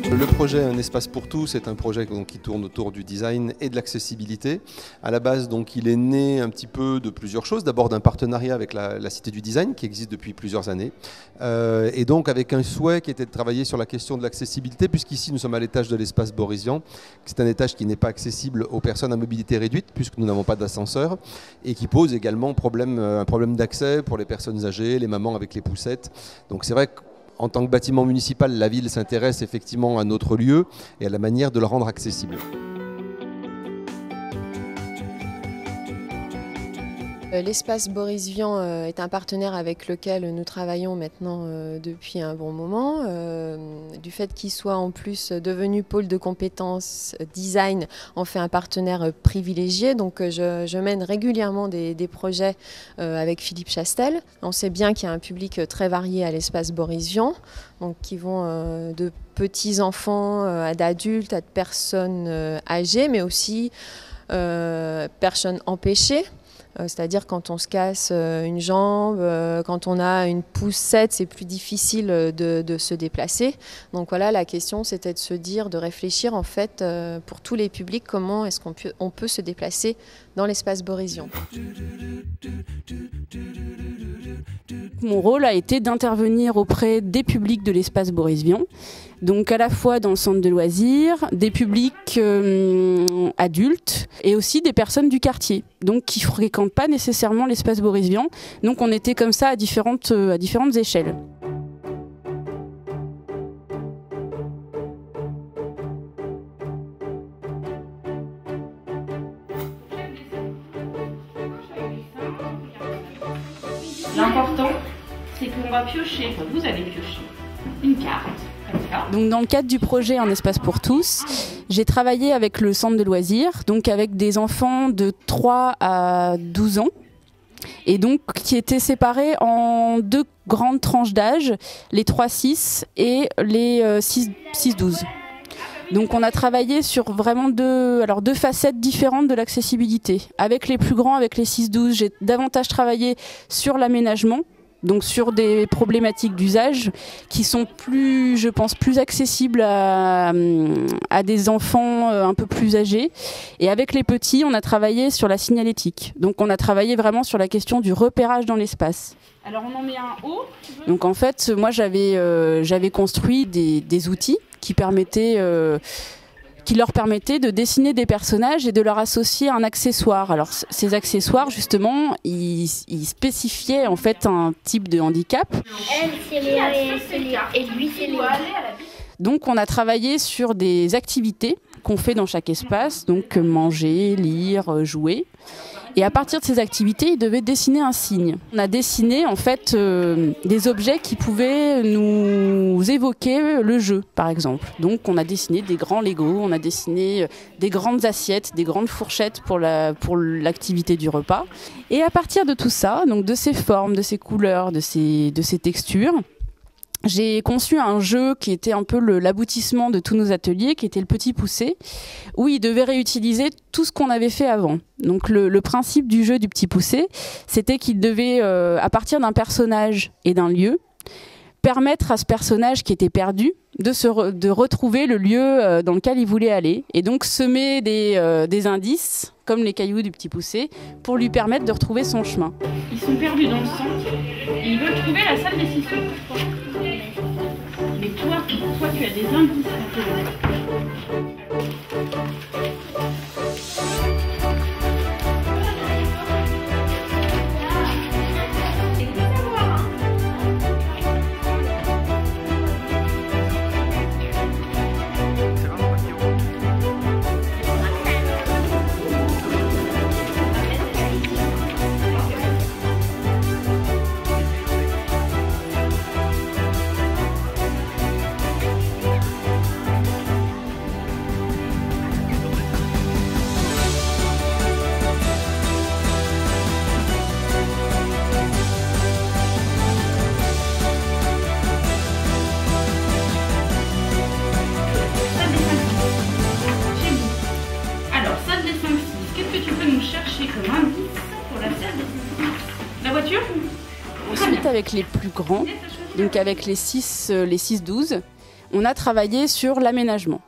Le projet Un espace pour tous est un projet donc, qui tourne autour du design et de l'accessibilité. À la base, donc, il est né un petit peu de plusieurs choses. D'abord d'un partenariat avec la Cité du Design qui existe depuis plusieurs années. Et donc avec un souhait qui était de travailler sur la question de l'accessibilité, puisqu'ici nous sommes à l'étage de l'espace Borisvian. C'est un étage qui n'est pas accessible aux personnes à mobilité réduite puisque nous n'avons pas d'ascenseur et qui pose également un problème d'accès pour les personnes âgées, les mamans avec les poussettes. Donc c'est vrai que en tant que bâtiment municipal, la ville s'intéresse effectivement à notre lieu et à la manière de le rendre accessible. L'espace Borisvian est un partenaire avec lequel nous travaillons maintenant depuis un bon moment. Du fait qu'il soit en plus devenu pôle de compétences design, on fait un partenaire privilégié. Donc je mène régulièrement des projets avec Philippe Chastel. On sait bien qu'il y a un public très varié à l'espace Borisvian, donc qui vont de petits enfants à d'adultes, à de personnes âgées, mais aussi personnes empêchées. C'est-à-dire quand on se casse une jambe, quand on a une poussette, c'est plus difficile de se déplacer. Donc voilà, la question c'était de se dire, de réfléchir en fait pour tous les publics, comment est-ce qu'on peut se déplacer dans l'espace Borisvian. Mon rôle a été d'intervenir auprès des publics de l'espace Borisvian, donc à la fois dans le centre de loisirs, des publics adultes et aussi des personnes du quartier, donc qui ne fréquentent pas nécessairement l'espace Borisvian. Donc on était comme ça à différentes échelles. L'important, c'est qu'on va piocher, enfin vous allez piocher une carte. Donc dans le cadre du projet Un espace pour tous, j'ai travaillé avec le centre de loisirs, donc avec des enfants de 3 à 12 ans, et donc qui étaient séparés en 2 grandes tranches d'âge, les 3-6 et les 6-12. Donc on a travaillé sur vraiment deux facettes différentes de l'accessibilité. Avec les plus grands, avec les 6-12, j'ai davantage travaillé sur l'aménagement, donc sur des problématiques d'usage qui sont plus, je pense, plus accessibles à des enfants un peu plus âgés. Et avec les petits, on a travaillé sur la signalétique. Donc on a travaillé vraiment sur la question du repérage dans l'espace. Alors on en met un haut. Donc en fait, moi j'avais construit des outils qui leur permettaient de dessiner des personnages et de leur associer un accessoire. Alors ces accessoires, justement, ils spécifiaient en fait un type de handicap. Elle, c'est les et lui, c'est les. Donc on a travaillé sur des activités qu'on fait dans chaque espace, donc manger, lire, jouer. Et à partir de ces activités, ils devaient dessiner un signe. On a dessiné en fait des objets qui pouvaient nous évoquer le jeu, par exemple. Donc on a dessiné des grands Lego, on a dessiné des grandes assiettes, des grandes fourchettes pour l'activité du repas. Et à partir de tout ça, donc de ces formes, de ces couleurs, de ces textures, j'ai conçu un jeu qui était un peu l'aboutissement de tous nos ateliers, qui était le Petit Poussé, où ils devaient réutiliser tout ce qu'on avait fait avant. Donc le principe du jeu du Petit Poussé, c'était qu'il devait, à partir d'un personnage et d'un lieu, permettre à ce personnage qui était perdu de retrouver le lieu dans lequel il voulait aller. Et donc semer des indices, comme les cailloux du Petit Poussé, pour lui permettre de retrouver son chemin. Ils sont perdus dans le centre et ils veulent trouver la salle des ciseaux. Mais toi, tu as des indices à te donner. avec les plus grands, donc avec les 6-12, on a travaillé sur l'aménagement.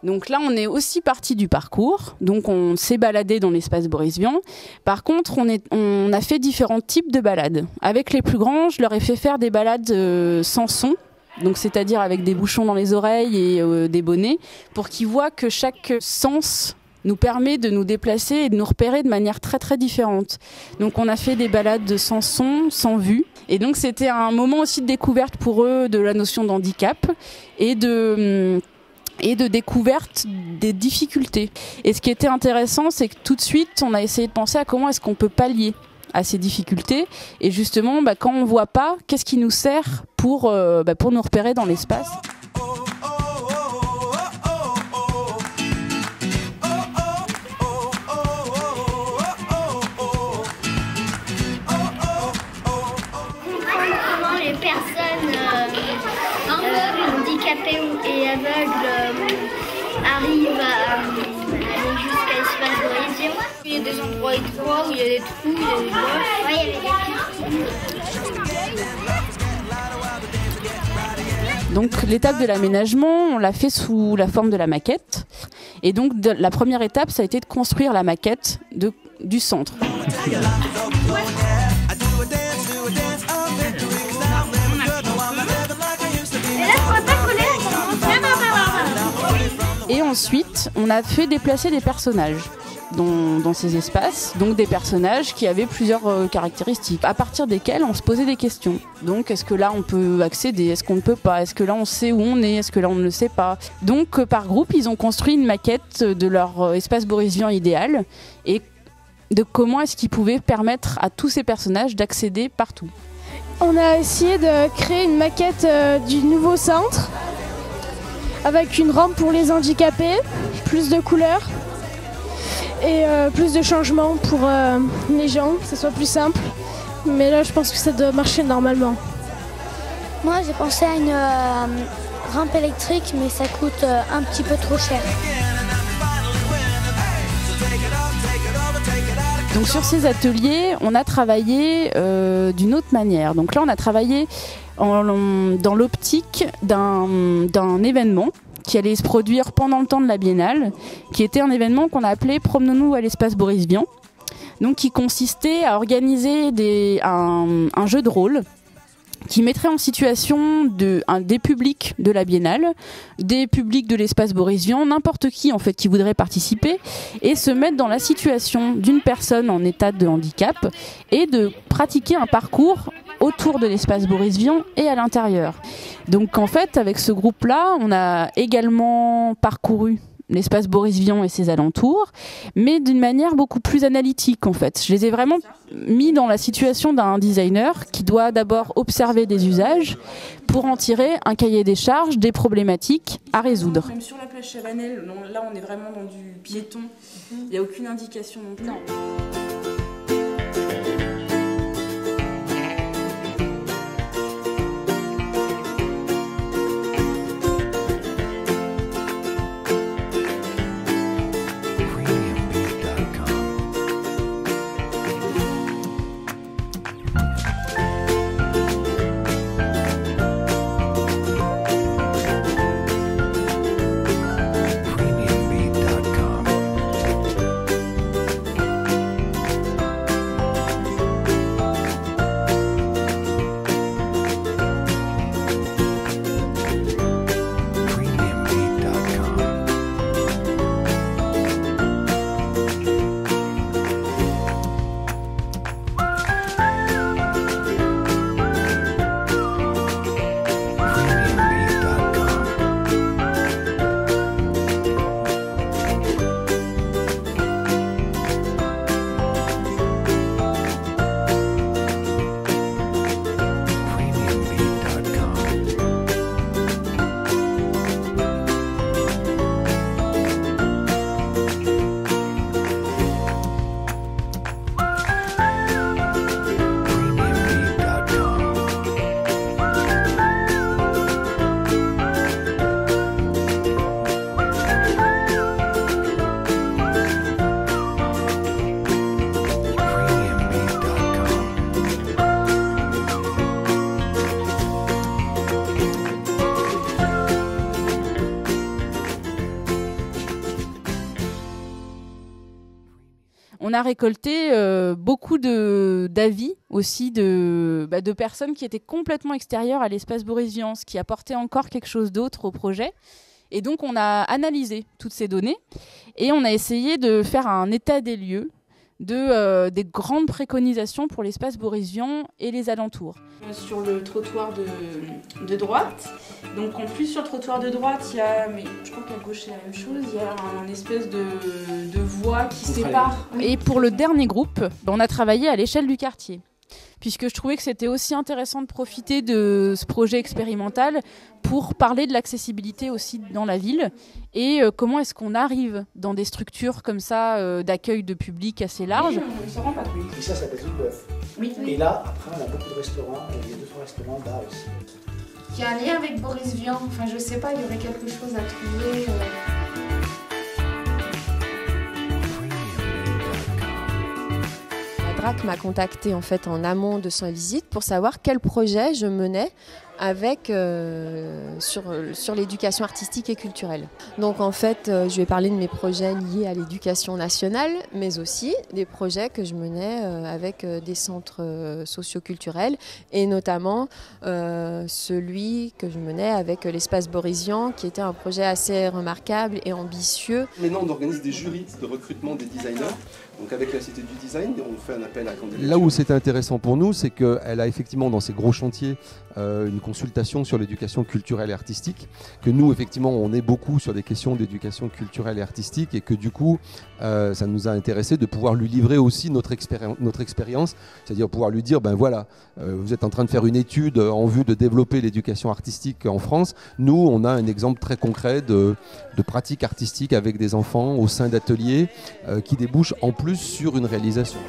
Donc là, on est aussi parti du parcours. Donc on s'est baladé dans l'espace Boris Vian. Par contre, on a fait différents types de balades. Avec les plus grands, je leur ai fait faire des balades sans son. Donc c'est-à-dire avec des bouchons dans les oreilles et des bonnets, pour qu'ils voient que chaque sens nous permet de nous déplacer et de nous repérer de manière très très différente. Donc on a fait des balades sans son, sans vue. Et donc c'était un moment aussi de découverte pour eux de la notion d'handicap et de découverte des difficultés. Et ce qui était intéressant, c'est que tout de suite, on a essayé de penser à comment est-ce qu'on peut pallier à ces difficultés. Et justement, quand on ne voit pas, qu'est-ce qui nous sert pour nous repérer dans l'espace. Comment les personnes handicapées et aveugles arrivent à aller jusqu'à l'espace Boris Vian. Il y a des endroits étroits où il y a des trous, il y a des blocs. Ouais, il y a des trous. Donc l'étape de l'aménagement, on l'a fait sous la forme de la maquette. Et donc la première étape, ça a été de construire la maquette du centre. Et ensuite, on a fait déplacer des personnages dans ces espaces, donc des personnages qui avaient plusieurs caractéristiques, à partir desquelles on se posait des questions. Donc, est-ce que là on peut accéder, est-ce qu'on ne peut pas, est-ce que là on sait où on est, est-ce que là on ne le sait pas. Donc, par groupe, ils ont construit une maquette de leur espace Boris Vian idéal et de comment est-ce qu'ils pouvaient permettre à tous ces personnages d'accéder partout. On a essayé de créer une maquette du nouveau centre avec une rampe pour les handicapés, plus de couleurs et plus de changements pour les gens, que ce soit plus simple. Mais là, je pense que ça doit marcher normalement. Moi, j'ai pensé à une rampe électrique, mais ça coûte un petit peu trop cher. Donc sur ces ateliers, on a travaillé d'une autre manière. Donc là, on a travaillé dans l'optique d'un événement qui allait se produire pendant le temps de la Biennale, qui était un événement qu'on a appelé « Promenons-nous à l'espace Boris Vian », donc qui consistait à organiser un jeu de rôle qui mettrait en situation des publics de la Biennale, des publics de l'espace Boris Vian, n'importe qui en fait qui voudrait participer, et se mettre dans la situation d'une personne en état de handicap et de pratiquer un parcours autour de l'espace Boris Vian et à l'intérieur. Donc en fait, avec ce groupe-là, on a également parcouru l'espace Boris Vian et ses alentours, mais d'une manière beaucoup plus analytique en fait. Je les ai vraiment mis dans la situation d'un designer qui doit d'abord observer des usages pour en tirer un cahier des charges, des problématiques à résoudre. Même sur la plage Chavanel, là on est vraiment dans du piéton, il n'y a aucune indication non plus. On a récolté beaucoup d'avis aussi de personnes qui étaient complètement extérieures à l'espace Boris Vian, ce qui apportait encore quelque chose d'autre au projet. Et donc on a analysé toutes ces données et on a essayé de faire un état des lieux des grandes préconisations pour l'espace Boris Vian et les alentours. Sur le trottoir de droite, donc en plus sur le trottoir de droite, il y a, mais je crois qu'à gauche c'est la même chose, il y a un espèce de voie qui sépare. Et pour le dernier groupe, on a travaillé à l'échelle du quartier, puisque je trouvais que c'était aussi intéressant de profiter de ce projet expérimental pour parler de l'accessibilité aussi dans la ville et comment est-ce qu'on arrive dans des structures comme ça d'accueil de public assez large. Et ça s'appelle Zoubœuf. Oui. Et là, après, on a beaucoup de restaurants, il y a 200 restaurants, bars aussi. Il y a un lien avec Boris Vian, enfin je sais pas, il y aurait quelque chose à trouver. La DRAC m'a contacté en fait en amont de sa visite pour savoir quel projet je menais avec, sur l'éducation artistique et culturelle. Donc en fait, je vais parler de mes projets liés à l'éducation nationale, mais aussi des projets que je menais avec des centres socioculturels et notamment celui que je menais avec l'espace Boris Vian, qui était un projet assez remarquable et ambitieux. Maintenant, on organise des jurys de recrutement des designers. Donc avec la Cité du Design, on fait un appel à candidature. Là où c'était intéressant pour nous, c'est qu'elle a effectivement dans ses gros chantiers une consultation sur l'éducation culturelle et artistique, que nous effectivement on est beaucoup sur des questions d'éducation culturelle et artistique et que du coup ça nous a intéressé de pouvoir lui livrer aussi notre expérience, c'est-à-dire pouvoir lui dire ben voilà, vous êtes en train de faire une étude en vue de développer l'éducation artistique en France. Nous on a un exemple très concret de pratique artistique avec des enfants au sein d'ateliers qui débouchent en plus sur une réalisation.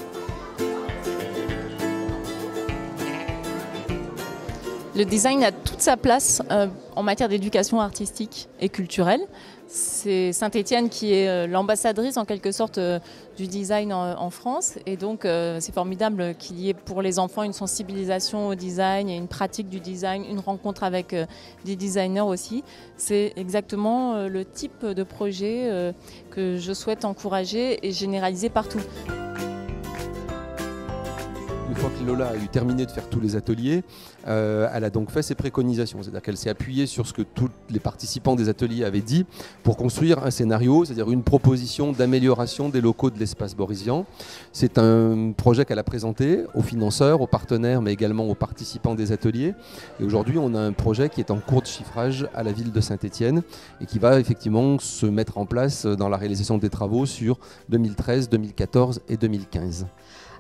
Le design a toute sa place en matière d'éducation artistique et culturelle. C'est Saint-Étienne qui est l'ambassadrice en quelque sorte du design en France et donc c'est formidable qu'il y ait pour les enfants une sensibilisation au design et une pratique du design, une rencontre avec des designers aussi. C'est exactement le type de projet que je souhaite encourager et généraliser partout. Une fois que Lola a eu terminé de faire tous les ateliers, elle a donc fait ses préconisations. C'est-à-dire qu'elle s'est appuyée sur ce que tous les participants des ateliers avaient dit pour construire un scénario, c'est-à-dire une proposition d'amélioration des locaux de l'espace Boris Vian. C'est un projet qu'elle a présenté aux financeurs, aux partenaires, mais également aux participants des ateliers. Et aujourd'hui, on a un projet qui est en cours de chiffrage à la ville de Saint-Étienne et qui va effectivement se mettre en place dans la réalisation des travaux sur 2013, 2014 et 2015.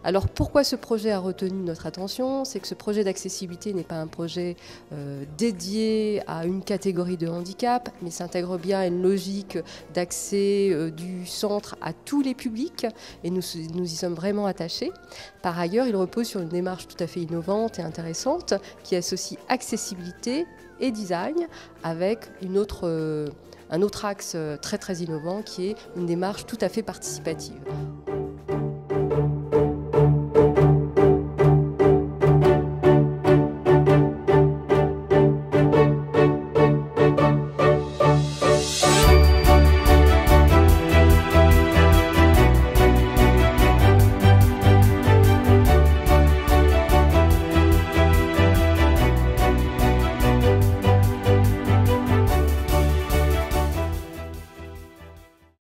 Alors pourquoi ce projet a retenu notre attention? C'est que ce projet d'accessibilité n'est pas un projet dédié à une catégorie de handicap, mais s'intègre bien à une logique d'accès du centre à tous les publics et nous y sommes vraiment attachés. Par ailleurs, il repose sur une démarche tout à fait innovante et intéressante qui associe accessibilité et design avec un autre axe très innovant qui est une démarche tout à fait participative.